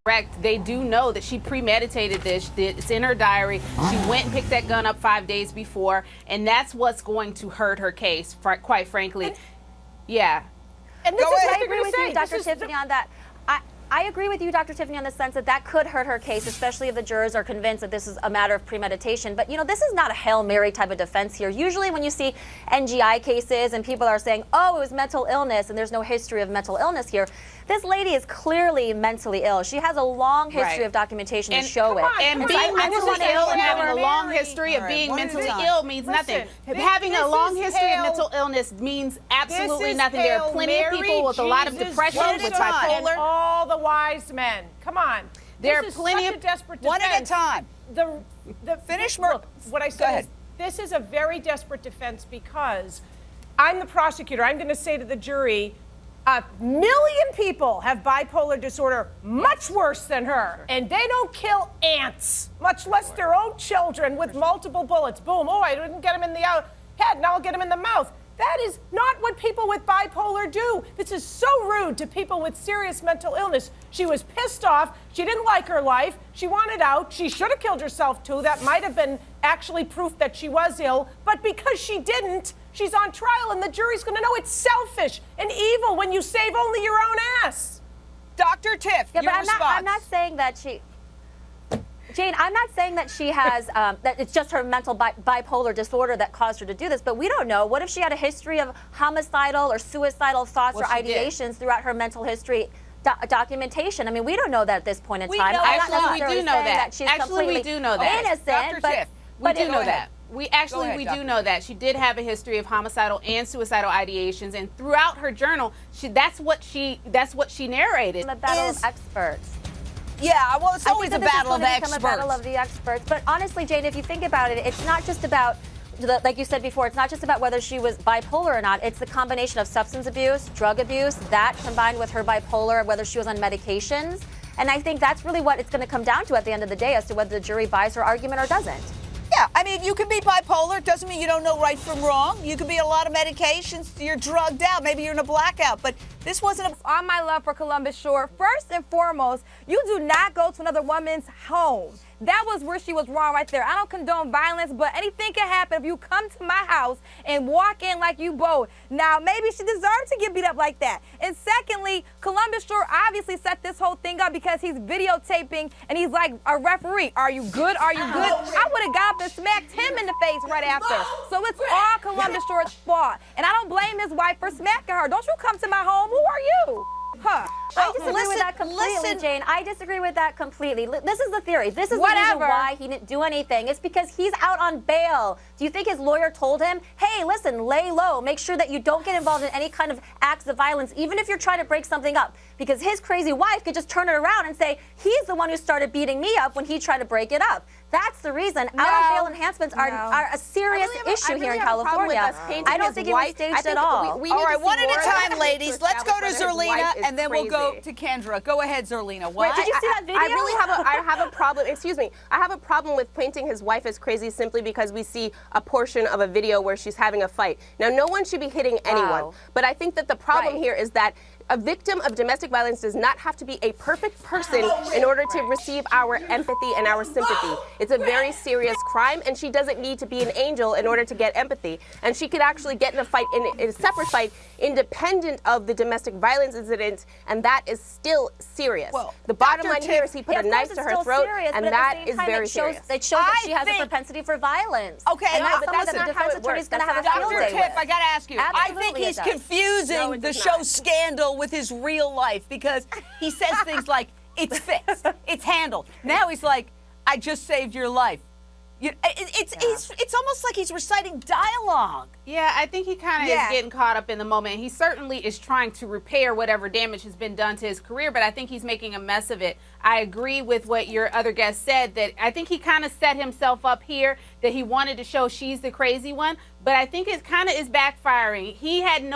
correct. They do know that she premeditated this. It's in her diary. She went and picked that gun up 5 days before, and that's what's going to hurt her case, quite frankly. Yeah. And this is I what agree you're with saying. you, Dr. Tiffany, on that. I agree with you, Dr. Tiffany, on the sense that that could hurt her case, especially if the jurors are convinced that this is a matter of premeditation. But, you know, this is not a Hail Mary type of defense here. Usually when you see NGI cases and people are saying, oh, it was mental illness, and there's no history of mental illness here, this lady is clearly mentally ill. She has a long history of documentation to show it. And being mentally ill and having a long history of being mentally ill means nothing. Having a long history of mental illness means absolutely nothing. There are plenty of people with a lot of depression, with bipolar. And all the wise men. Come on. There are plenty of desperate defense. One at a time. Look, what I said is, this is a very desperate defense because I'm the prosecutor. I'm going to say to the jury, 1 million people have bipolar disorder much worse than her, and they don't kill ants, much less their own children with multiple bullets. Boom, oh, I didn't get him in the head, now I'll get him in the mouth. That is not what people with bipolar do. This is so rude to people with serious mental illness. She was pissed off. She didn't like her life. She wanted out. She should have killed herself, too. That might have been actually proof that she was ill. But because she didn't, she's on trial, and the jury's going to know it's selfish and evil when you save only your own ass. Dr. Tiff, yeah, your but response. I'm not saying that she... Jane, I'm not saying that she has, that it's just her mental bipolar disorder that caused her to do this, but we don't know. What if she had a history of homicidal or suicidal thoughts or ideations throughout her mental history documentation? I mean, we don't know that at this point in time. Actually, we do know that. She's Actually, we do know that. Innocent, Dr. Tiff, we do know that. We do know that she did have a history of homicidal and suicidal ideations, and throughout her journal, that's what she narrated. The battle of experts. Yeah, well, it's always a battle of experts. A battle of the experts. But honestly, Jane, if you think about it, it's not just about, like you said before, it's not just about whether she was bipolar or not. It's the combination of substance abuse, drug abuse, that combined with her bipolar, whether she was on medications. And I think that's really what it's going to come down to at the end of the day as to whether the jury buys her argument or doesn't. Yeah, I mean, you can be bipolar. It doesn't mean you don't know right from wrong. You could be on a lot of medications. You're drugged out. Maybe you're in a blackout. But this wasn't a... On my love for Columbus Short, first and foremost, you do not go to another woman's home. That was where she was wrong right there. I don't condone violence, but anything can happen if you come to my house and walk in like you bold. Now, maybe she deserved to get beat up like that. And secondly, Columbus Short obviously set this whole thing up because he's videotaping and he's like a referee. Are you good? Are you good? I would have got up and smacked him in the face right after. So it's all Columbus Short's fault. And I don't blame his wife for smacking her. Don't you come to my home. Who are you? Huh. I disagree with that completely, Jane. I disagree with that completely. This is the theory. This is the reason why he didn't do anything. It's because he's out on bail. Do you think his lawyer told him, hey, listen, lay low. Make sure that you don't get involved in any kind of acts of violence, even if you're trying to break something up? Because his crazy wife could just turn it around and say, he's the one who started beating me up when he tried to break it up. That's the reason. Out-on-bail enhancements are a serious issue here in California. I don't think it was staged at all. All right, one at a time, ladies. Let's go to Zerlina, and then we'll go to Kendra. Go ahead, Zerlina. What? Did you see that video? I have a problem. Excuse me. I have a problem with painting his wife as crazy simply because we see a portion of a video where she's having a fight. Now, no one should be hitting anyone, but I think that the problem here is that a victim of domestic violence does not have to be a perfect person in order to receive our empathy and our sympathy. It's a very serious crime, and she doesn't need to be an angel in order to get empathy. And she could actually get in a fight, in a separate fight, independent of the domestic violence incident, and that is still serious. Well, the bottom line here is he put a knife to her throat, and that is very serious. It shows that she has a propensity for violence. Okay, and that's something that the defense attorney's going to have a field day with. Dr. Tiff, I got to ask you. Absolutely, I think he's confusing the show Scandal with his real life because he says things like, it's fixed, it's handled. Now he's like, I just saved your life. It's almost like he's reciting dialogue. Yeah, I think he kind of is getting caught up in the moment. He certainly is trying to repair whatever damage has been done to his career, but I think he's making a mess of it. I agree with what your other guest said, that I think he kind of set himself up here, that he wanted to show she's the crazy one, but I think it kind of is backfiring. He had no